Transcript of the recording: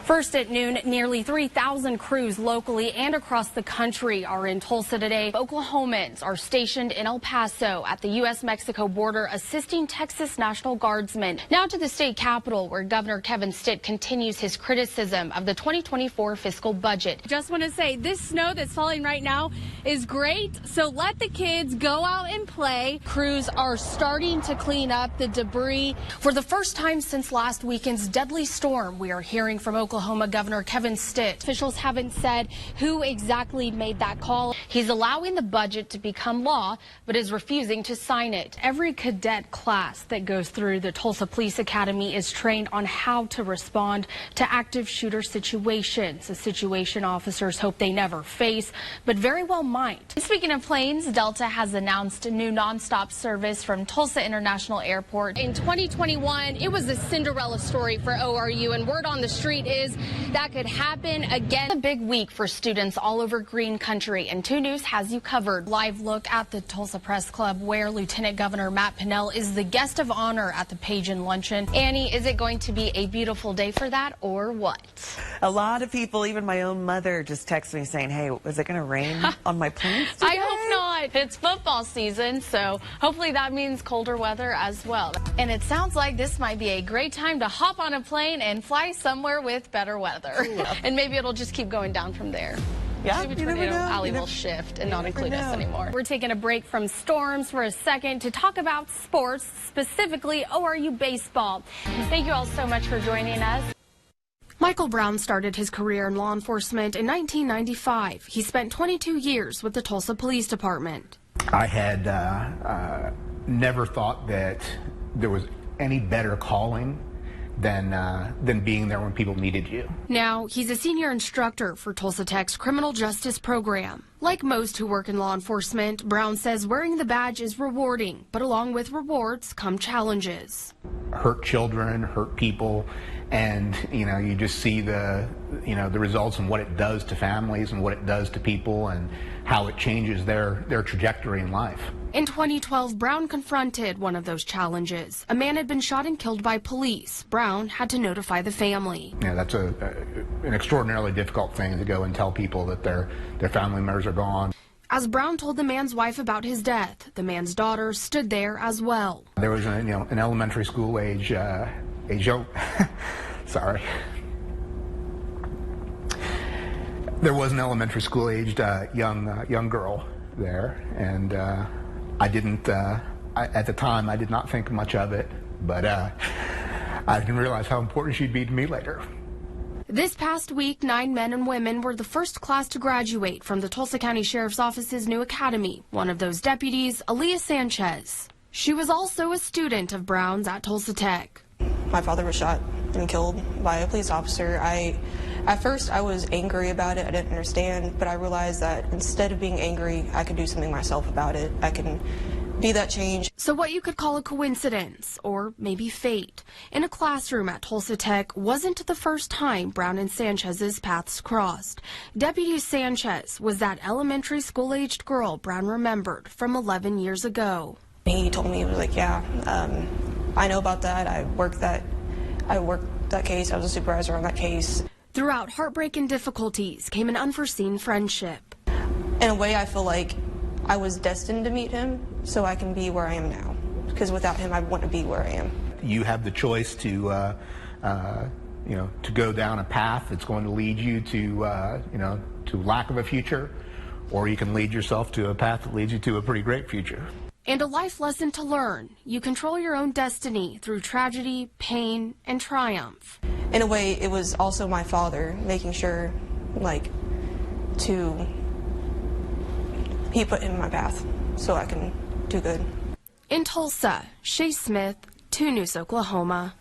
First at noon, nearly 3,000 crews locally and across the country are in Tulsa today. Oklahomans are stationed in El Paso at the U.S.-Mexico border assisting Texas National Guardsmen. Now to the state capitol, where Governor Kevin Stitt continues his criticism of the 2024 fiscal budget. Just want to say this snow that's falling right now is great, so let the kids go out and play. Crews are starting to clean up the debris. For the first time since last weekend's deadly storm, we are hearing from Oklahoma Governor Kevin Stitt. Officials haven't said who exactly made that call. He's allowing the budget to become law, but is refusing to sign it. Every cadet class that goes through the Tulsa Police Academy is trained on how to respond to active shooter situations, a situation officers hope they never face, but very well might. Speaking of planes, Delta has announced a new nonstop service from Tulsa International Airport. In 2021, it was a Cinderella story for ORU, and word on the street is that could happen again. A big week for students all over Green Country, and 2 News has you covered. Live look at the Tulsa Press Club, where Lieutenant Governor Matt Pinnell is the guest of honor at the Pageant Luncheon. Annie, is it going to be a beautiful day for that, or what? A lot of people, even my own mother, just text me saying, hey, is it going to rain on my planes today? I hope not. It's football season, so hopefully that means colder weather as well. And it sounds like this might be a great time to hop on a plane and fly somewhere with better weather. And maybe it'll just keep going down from there. Yeah, Maybe Tornado Alley will shift and not include us anymore. We're taking a break from storms for a second to talk about sports, specifically ORU baseball. Thank you all so much for joining us. Michael Brown started his career in law enforcement in 1995. He spent 22 years with the Tulsa Police Department. I had never thought that there was any better calling than being there when people needed you. Now, he's a senior instructor for Tulsa Tech's criminal justice program. Like most who work in law enforcement, Brown says wearing the badge is rewarding, but along with rewards come challenges. Hurt children, hurt people, and you just see the results and what it does to families and what it does to people and how it changes their trajectory in life. In 2012, Brown confronted one of those challenges. A man had been shot and killed by police. Brown had to notify the family. That's an extraordinarily difficult thing to go and tell people that their family members are gone. As Brown told the man's wife about his death, the man's daughter stood there as well. There was an elementary school age sorry. There was an elementary school aged young girl there, and at the time I did not think much of it, but I didn't realize how important she'd be to me later. This past week, 9 men and women were the first class to graduate from the Tulsa County Sheriff's Office's new academy. One of those deputies, Aaliyah Sanchez. She was also a student of Brown's at Tulsa Tech. My father was shot and killed by a police officer. At first I was angry about it. I didn't understand, but I realized that instead of being angry, I could do something myself about it. I can be that change. So what you could call a coincidence, or maybe fate, in a classroom at Tulsa Tech wasn't the first time Brown and Sanchez's paths crossed. Deputy Sanchez was that elementary school-aged girl Brown remembered from 11 years ago. He told me, he was like, yeah, I know about that. I worked that case. I was a supervisor on that case. Throughout heartbreak and difficulties came an unforeseen friendship. In a way, I feel like I was destined to meet him so I can be where I am now. Because without him, I wouldn't be where I am. You have the choice to go down a path that's going to lead you to lack of a future, or you can lead yourself to a path that leads you to a pretty great future. And a life lesson to learn. You control your own destiny through tragedy, pain, and triumph. In a way, it was also my father making sure, he put him in my path so I can do good. In Tulsa, Shea Smith, 2 News, Oklahoma.